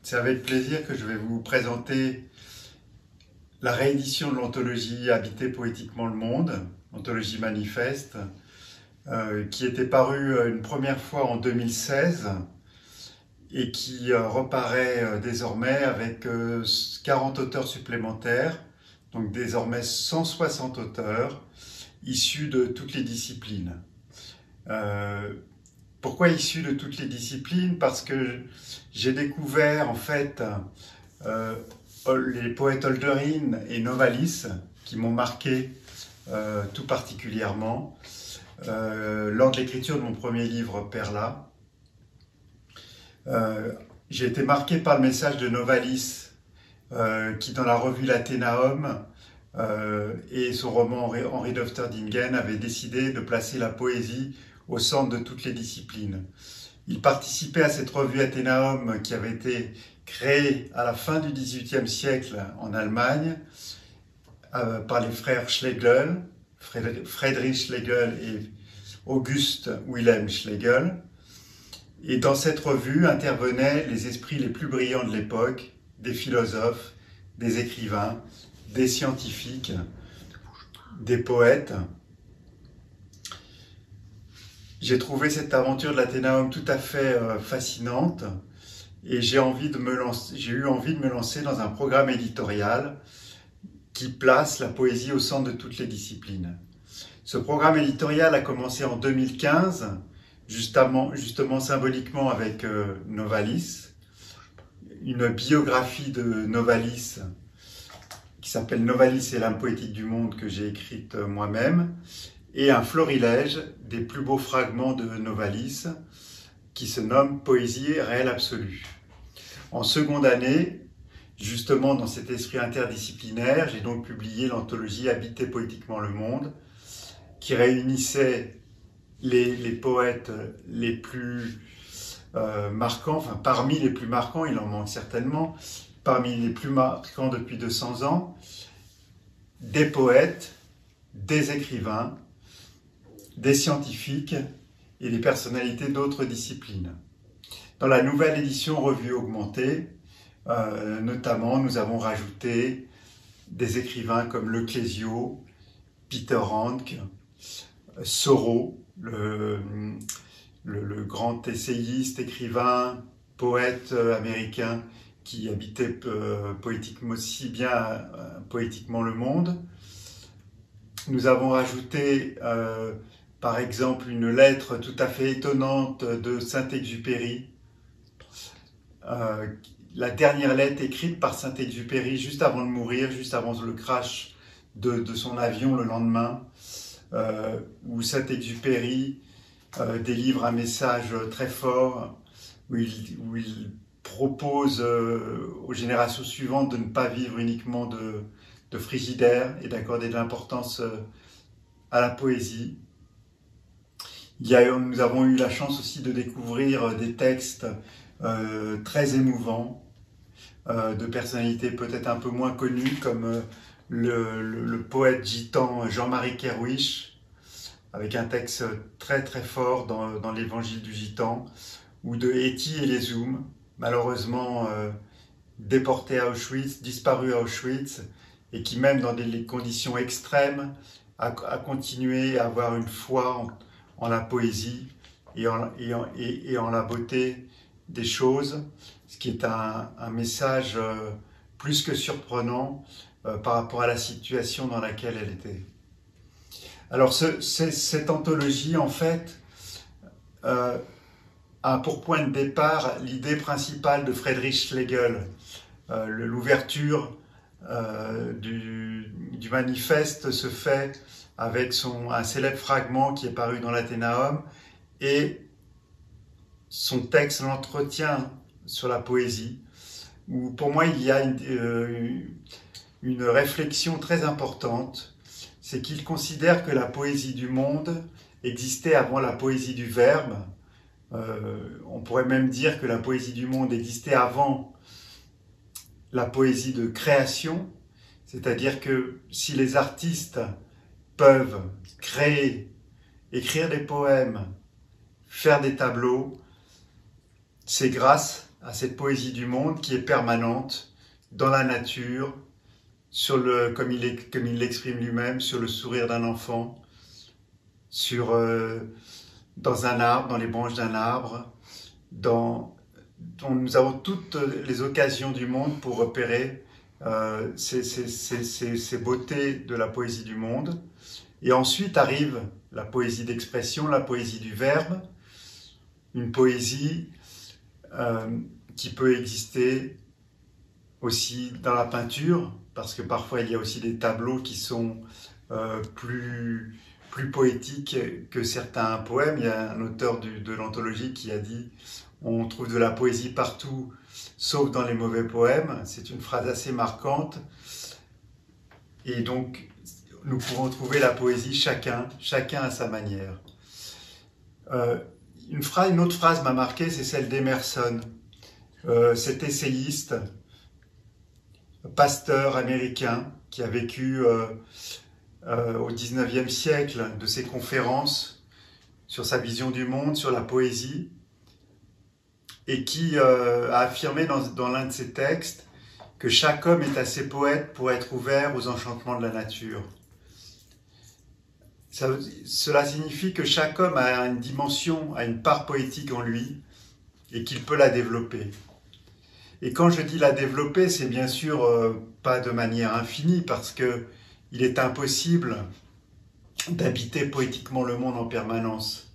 C'est avec plaisir que je vais vous présenter la réédition de l'anthologie Habiter poétiquement le monde, anthologie manifeste, qui était parue une première fois en 2016 et qui reparaît désormais avec 40 auteurs supplémentaires, donc désormais 160 auteurs issus de toutes les disciplines. Pourquoi issus de toutes les disciplines? Parce que j'ai découvert en fait les poètes Hölderlin et Novalis qui m'ont marqué tout particulièrement lors de l'écriture de mon premier livre Perla. J'ai été marqué par le message de Novalis qui dans la revue l'Athénaeum et son roman Henri d'Ofterdingen avait décidé de placer la poésie au centre de toutes les disciplines. Il participait à cette revue Athénaeum qui avait été créée à la fin du XVIIIe siècle en Allemagne par les frères Schlegel, Friedrich Schlegel et August Wilhelm Schlegel. Et dans cette revue intervenaient les esprits les plus brillants de l'époque, des philosophes, des écrivains, des scientifiques, des poètes. J'ai trouvé cette aventure de l'Athénaeum tout à fait fascinante et j'ai eu envie de me lancer dans un programme éditorial qui place la poésie au centre de toutes les disciplines. Ce programme éditorial a commencé en 2015, justement symboliquement avec Novalis, une biographie de Novalis qui s'appelle Novalis et l'âme poétique du monde que j'ai écrite moi-même, et un florilège des plus beaux fragments de Novalis qui se nomme Poésie réelle absolue. En seconde année, justement dans cet esprit interdisciplinaire, j'ai donc publié l'anthologie Habiter poétiquement le monde qui réunissait les poètes les plus marquants, enfin parmi les plus marquants, il en manque certainement, parmi les plus marquants depuis 200 ans, des poètes, des écrivains, des scientifiques et des personnalités d'autres disciplines. Dans la nouvelle édition revue augmentée, notamment, nous avons rajouté des écrivains comme Le Clésio, Peter Handke, Thoreau, le grand essayiste, écrivain, poète américain qui habitait poétiquement aussi bien poétiquement le monde. Nous avons rajouté par exemple une lettre tout à fait étonnante de Saint-Exupéry, la dernière lettre écrite par Saint-Exupéry juste avant de mourir, juste avant le crash de son avion le lendemain, où Saint-Exupéry délivre un message très fort, où il propose aux générations suivantes de ne pas vivre uniquement de frigidaire et d'accorder de l'importance à la poésie. Nous avons eu la chance aussi de découvrir des textes très émouvants de personnalités peut-être un peu moins connues comme le poète gitan Jean-Marie Kerwisch avec un texte très très fort dans l'évangile du gitan, ou de Etty Hillesum, malheureusement déporté à Auschwitz, disparu à Auschwitz, et qui même dans des conditions extrêmes a continué à avoir une foi en la poésie et en la beauté des choses, ce qui est un message plus que surprenant par rapport à la situation dans laquelle elle était. Alors cette anthologie en fait a pour point de départ l'idée principale de Friedrich Schlegel. L'ouverture du manifeste se fait avec un célèbre fragment qui est paru dans l'Athénaeum et son texte, l'entretien sur la poésie, où pour moi il y a une réflexion très importante, c'est qu'il considère que la poésie du monde existait avant la poésie du verbe. On pourrait même dire que la poésie du monde existait avant la poésie de création, c'est-à-dire que si les artistes peuvent créer, écrire des poèmes, faire des tableaux, c'est grâce à cette poésie du monde qui est permanente dans la nature, comme il l'exprime lui-même, sur le sourire d'un enfant, dans un arbre, dans les branches d'un arbre, nous avons toutes les occasions du monde pour repérer ces beautés de la poésie du monde. Et ensuite arrive la poésie d'expression, la poésie du verbe, une poésie qui peut exister aussi dans la peinture, parce que parfois il y a aussi des tableaux qui sont plus poétiques que certains poèmes. Il y a un auteur de l'anthologie qui a dit « On trouve de la poésie partout, sauf dans les mauvais poèmes ». C'est une phrase assez marquante. Et donc, nous pouvons trouver la poésie chacun à sa manière. Une autre phrase m'a marqué, c'est celle d'Emerson, cet essayiste, pasteur américain qui a vécu au XIXe siècle, de ses conférences sur sa vision du monde, sur la poésie, et qui a affirmé dans l'un de ses textes que chaque homme est assez poète pour être ouvert aux enchantements de la nature. Cela signifie que chaque homme a une dimension, a une part poétique en lui et qu'il peut la développer. Et quand je dis la développer, c'est bien sûr pas de manière infinie parce que il est impossible d'habiter poétiquement le monde en permanence.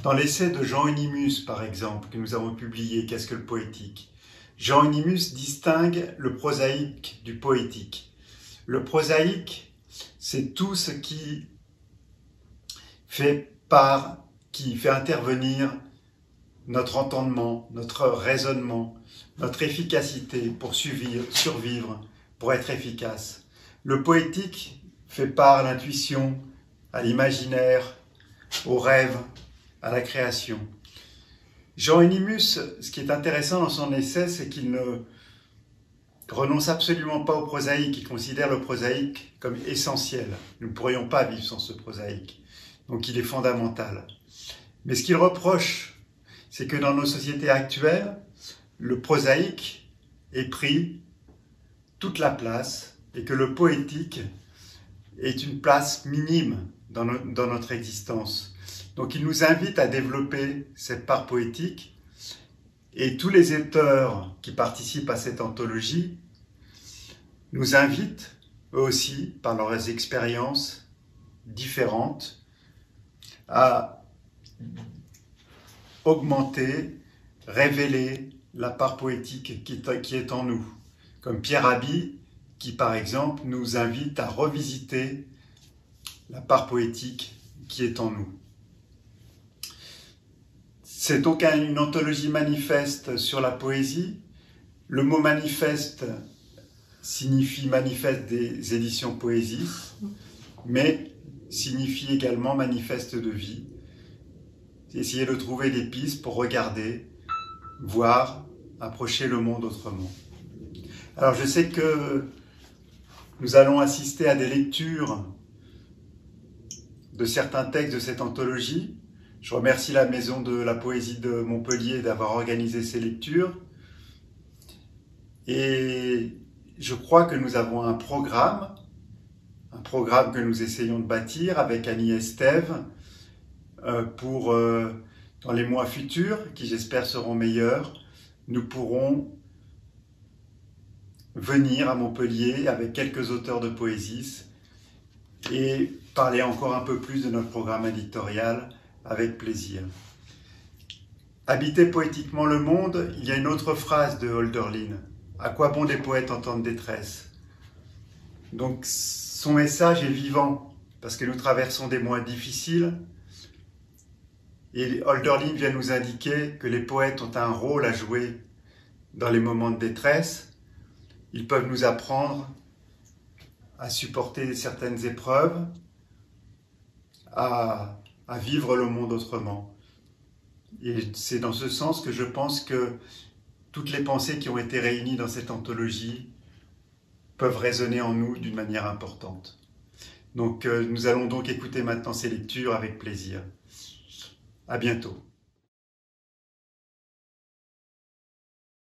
Dans l'essai de Jean Eunymus, par exemple, que nous avons publié, Qu'est-ce que le poétique ? Jean Eunymus distingue le prosaïque du poétique. Le prosaïque, c'est tout ce qui fait intervenir notre entendement, notre raisonnement, notre efficacité pour survivre, pour être efficace. Le poétique fait part à l'intuition, à l'imaginaire, au rêve, à la création. Jean Eunymus, ce qui est intéressant dans son essai, c'est qu'il ne renonce absolument pas au prosaïque, il considère le prosaïque comme essentiel. Nous ne pourrions pas vivre sans ce prosaïque. Donc il est fondamental. Mais ce qu'il reproche, c'est que dans nos sociétés actuelles, le prosaïque ait pris toute la place et que le poétique est une place minime dans notre existence. Donc il nous invite à développer cette part poétique et tous les auteurs qui participent à cette anthologie nous invitent, eux aussi, par leurs expériences différentes, à augmenter, révéler la part poétique qui est en nous. Comme Pierre Rabhi, qui par exemple nous invite à revisiter la part poétique qui est en nous. C'est donc une anthologie manifeste sur la poésie. Le mot manifeste signifie manifeste des éditions Poésie, mais signifie également manifeste de vie. Essayer de trouver des pistes pour regarder, voir, approcher le monde autrement. Alors je sais que nous allons assister à des lectures de certains textes de cette anthologie. Je remercie la Maison de la Poésie de Montpellier d'avoir organisé ces lectures. Et je crois que nous avons un programme que nous essayons de bâtir avec Annie Estève pour, dans les mois futurs, qui j'espère seront meilleurs, nous pourrons venir à Montpellier avec quelques auteurs de poésie et parler encore un peu plus de notre programme éditorial avec plaisir. Habiter poétiquement le monde, il y a une autre phrase de Hölderlin. À quoi bon des poètes en temps de détresse? Donc son message est vivant parce que nous traversons des mois difficiles et Hölderlin vient nous indiquer que les poètes ont un rôle à jouer dans les moments de détresse. Ils peuvent nous apprendre à supporter certaines épreuves, à vivre le monde autrement. Et c'est dans ce sens que je pense que toutes les pensées qui ont été réunies dans cette anthologie peuvent résonner en nous d'une manière importante. Donc nous allons donc écouter maintenant ces lectures avec plaisir. À bientôt.